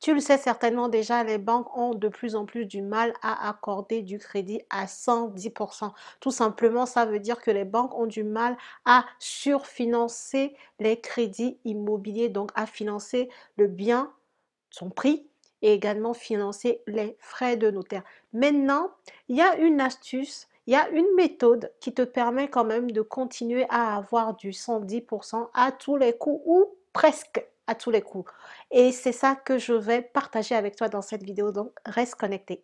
Tu le sais certainement déjà, les banques ont de plus en plus du mal à accorder du crédit à 110%. Tout simplement, ça veut dire que les banques ont du mal à surfinancer les crédits immobiliers, donc à financer le bien, son prix, et également financer les frais de notaire. Maintenant, il y a une astuce, il y a une méthode qui te permet quand même de continuer à avoir du 110% à tous les coups ou presque à tous les coups. Et c'est ça que je vais partager avec toi dans cette vidéo, donc reste connecté.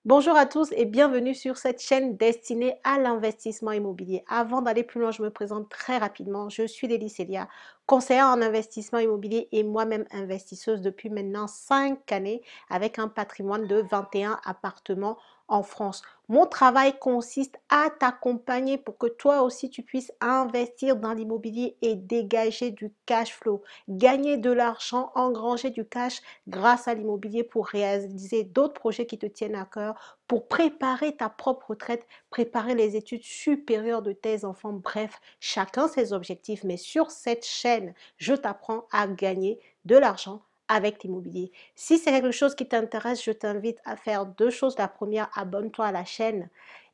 Bonjour à tous et bienvenue sur cette chaîne destinée à l'investissement immobilier. Avant d'aller plus loin, je me présente très rapidement. Je suis Lely Célia, conseillère en investissement immobilier et moi-même investisseuse depuis maintenant 5 années avec un patrimoine de 21 appartements en France. Mon travail consiste à t'accompagner pour que toi aussi tu puisses investir dans l'immobilier et dégager du cash flow, gagner de l'argent, engranger du cash grâce à l'immobilier pour réaliser d'autres projets qui te tiennent à cœur, pour préparer ta propre retraite, préparer les études supérieures de tes enfants. Bref, chacun ses objectifs. Mais sur cette chaîne, je t'apprends à gagner de l'argent avec l'immobilier. Si c'est quelque chose qui t'intéresse, je t'invite à faire deux choses. La première, abonne-toi à la chaîne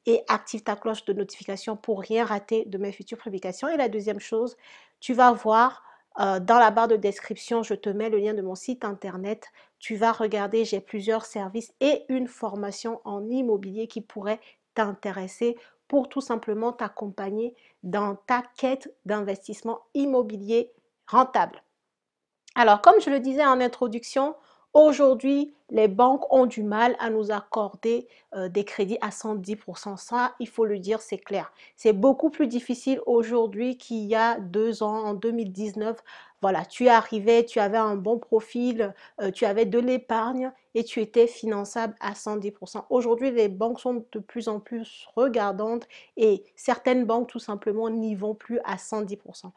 et active ta cloche de notification pour rien rater de mes futures publications. Et la deuxième chose, tu vas voir dans la barre de description, je te mets le lien de mon site internet. Tu vas regarder, j'ai plusieurs services et une formation en immobilier qui pourrait t'intéresser pour tout simplement t'accompagner dans ta quête d'investissement immobilier rentable. Alors, comme je le disais en introduction, aujourd'hui, les banques ont du mal à nous accorder des crédits à 110%. Ça, il faut le dire, c'est clair. C'est beaucoup plus difficile aujourd'hui qu'il y a 2 ans, en 2019. Voilà, tu arrivais, tu avais un bon profil, tu avais de l'épargne et tu étais finançable à 110%. Aujourd'hui, les banques sont de plus en plus regardantes et certaines banques, tout simplement, n'y vont plus à 110%.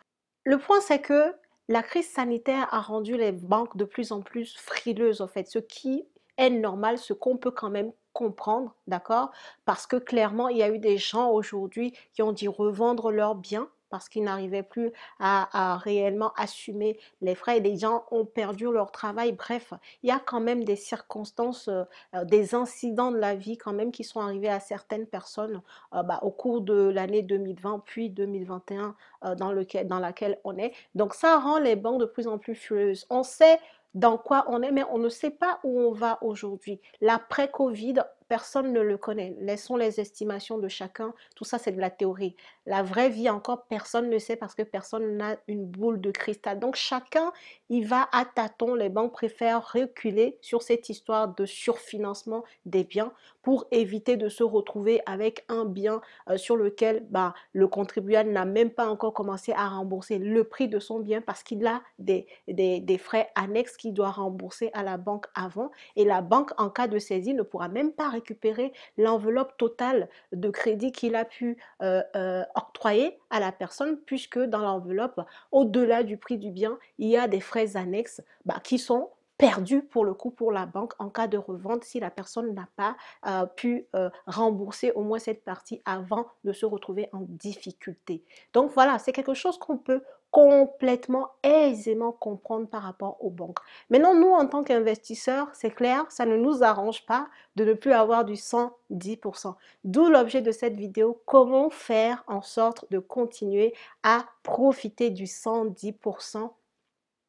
Le point, c'est que la crise sanitaire a rendu les banques de plus en plus frileuses, en fait, ce qui est normal, ce qu'on peut quand même comprendre, d'accord? Parce que clairement, il y a eu des gens aujourd'hui qui ont dû revendre leurs biens parce qu'ils n'arrivaient plus à réellement assumer les frais et les gens ont perdu leur travail. Bref, il y a quand même des circonstances, des incidents de la vie quand même qui sont arrivés à certaines personnes au cours de l'année 2020 puis 2021 dans laquelle on est. Donc ça rend les banques de plus en plus furieuses. On sait dans quoi on est, mais on ne sait pas où on va aujourd'hui. L'après-Covid, personne ne le connaît. Laissons les estimations de chacun. Tout ça, c'est de la théorie. La vraie vie, encore, personne ne le sait parce que personne n'a une boule de cristal. Donc chacun, il va à tâtons. Les banques préfèrent reculer sur cette histoire de surfinancement des biens pour éviter de se retrouver avec un bien sur lequel le contribuable n'a même pas encore commencé à rembourser le prix de son bien parce qu'il a des frais annexes qu'il doit rembourser à la banque avant. Et la banque, en cas de saisie, ne pourra même pas récupérer l'enveloppe totale de crédit qu'il a pu octroyer à la personne puisque dans l'enveloppe, au-delà du prix du bien, il y a des frais annexes qui sont perdu pour le coup pour la banque en cas de revente si la personne n'a pas pu rembourser au moins cette partie avant de se retrouver en difficulté. Donc voilà, c'est quelque chose qu'on peut complètement aisément comprendre par rapport aux banques. Maintenant, nous, en tant qu'investisseurs, c'est clair, ça ne nous arrange pas de ne plus avoir du 110%. D'où l'objet de cette vidéo, comment faire en sorte de continuer à profiter du 110%,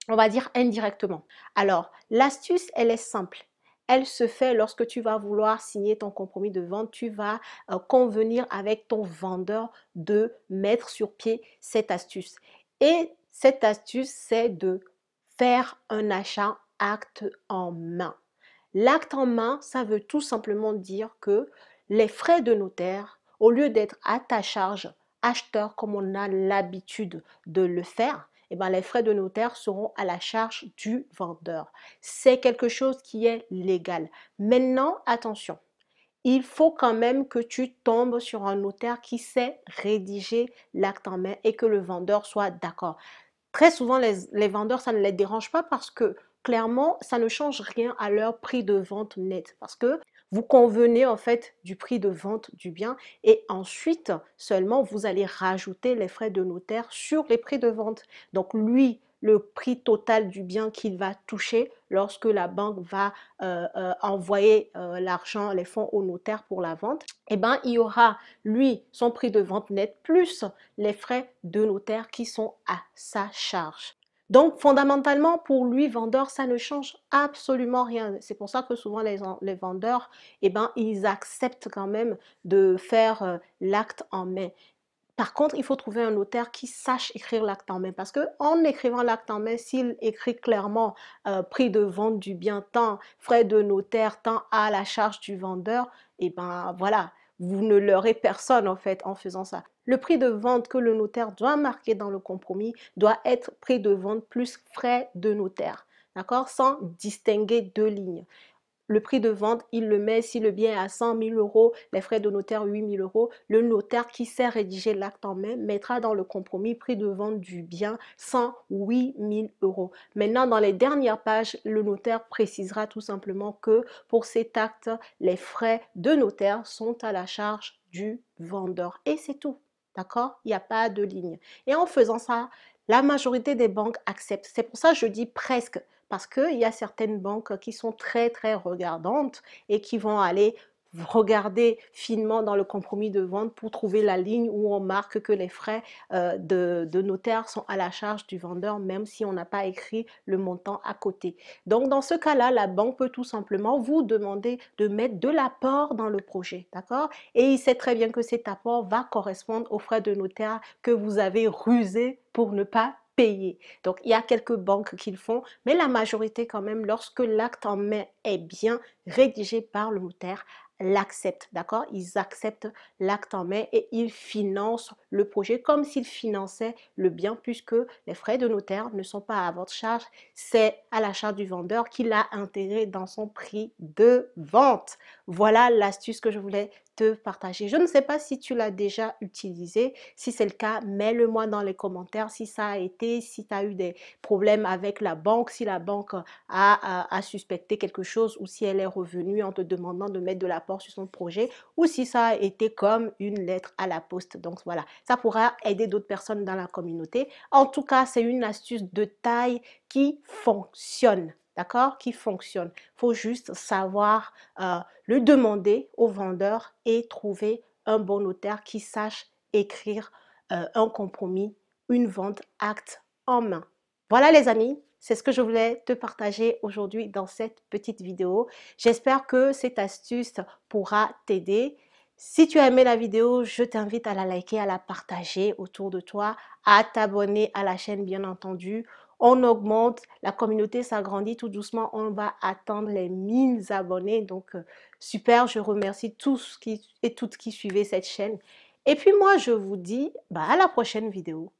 on va dire indirectement. Alors, l'astuce, elle est simple. Elle se fait lorsque tu vas vouloir signer ton compromis de vente. Tu vas convenir avec ton vendeur de mettre sur pied cette astuce. Et cette astuce, c'est de faire un achat acte en main. L'acte en main, ça veut tout simplement dire que les frais de notaire, au lieu d'être à ta charge, acheteur comme on a l'habitude de le faire, les frais de notaire seront à la charge du vendeur. C'est quelque chose qui est légal. Maintenant, attention, il faut quand même que tu tombes sur un notaire qui sait rédiger l'acte en main et que le vendeur soit d'accord. Très souvent, les vendeurs, ça ne les dérange pas parce que clairement, ça ne change rien à leur prix de vente net. Parce que Vous convenez en fait du prix de vente du bien et ensuite seulement vous allez rajouter les frais de notaire sur les prix de vente. Donc lui, le prix total du bien qu'il va toucher lorsque la banque va envoyer l'argent, les fonds au notaire pour la vente, eh ben, il y aura, lui, son prix de vente net plus les frais de notaire qui sont à sa charge. Donc, fondamentalement, pour lui, vendeur, ça ne change absolument rien. C'est pour ça que souvent, les vendeurs, eh ben, ils acceptent quand même de faire l'acte en main. Par contre, il faut trouver un notaire qui sache écrire l'acte en main parce qu'en écrivant l'acte en main, s'il écrit clairement prix de vente du bien, tant frais de notaire, tant à la charge du vendeur, et ben voilà, vous ne leurrez personne en fait en faisant ça. Le prix de vente que le notaire doit marquer dans le compromis doit être prix de vente plus frais de notaire, d'accord? Sans distinguer deux lignes. Le prix de vente, il le met, si le bien est à 100 000 euros, les frais de notaire 8 000 euros, le notaire qui sait rédiger l'acte en main mettra dans le compromis prix de vente du bien 108 000 euros. Maintenant, dans les dernières pages, le notaire précisera tout simplement que pour cet acte, les frais de notaire sont à la charge du vendeur. Et c'est tout. D'accord? Il n'y a pas de ligne. Et en faisant ça, la majorité des banques acceptent. C'est pour ça que je dis presque parce qu'il y a certaines banques qui sont très, très regardantes et qui vont aller regarder finement dans le compromis de vente pour trouver la ligne où on marque que les frais de notaire sont à la charge du vendeur, même si on n'a pas écrit le montant à côté. Donc, dans ce cas-là, la banque peut tout simplement vous demander de mettre de l'apport dans le projet, d'accord? Et il sait très bien que cet apport va correspondre aux frais de notaire que vous avez rusé pour ne pas payer. Donc, il y a quelques banques qui le font, mais la majorité quand même, lorsque l'acte en main est bien rédigé par le notaire, l'acceptent, d'accord? Ils acceptent l'acte en main et ils financent le projet comme s'ils finançaient le bien puisque les frais de notaire ne sont pas à votre charge, c'est à la charge du vendeur qui l'a intégré dans son prix de vente. Voilà l'astuce que je voulais te partager. Je ne sais pas si tu l'as déjà utilisé. Si c'est le cas, mets-le-moi dans les commentaires si ça a été, si tu as eu des problèmes avec la banque, si la banque a suspecté quelque chose ou si elle est revenue en te demandant de mettre de l'apport sur son projet ou si ça a été comme une lettre à la poste. Donc voilà, ça pourra aider d'autres personnes dans la communauté. En tout cas, c'est une astuce de taille qui fonctionne. D'accord? Qui fonctionne. Il faut juste savoir le demander au vendeur et trouver un bon notaire qui sache écrire un compromis, une vente acte en main. Voilà les amis, c'est ce que je voulais te partager aujourd'hui dans cette petite vidéo. J'espère que cette astuce pourra t'aider. Si tu as aimé la vidéo, je t'invite à la liker, à la partager autour de toi, à t'abonner à la chaîne bien entendu. On augmente, la communauté s'agrandit tout doucement, on va atteindre les 1000 abonnés. Donc super, je remercie tous et toutes qui suivaient cette chaîne. Et puis moi, je vous dis à la prochaine vidéo.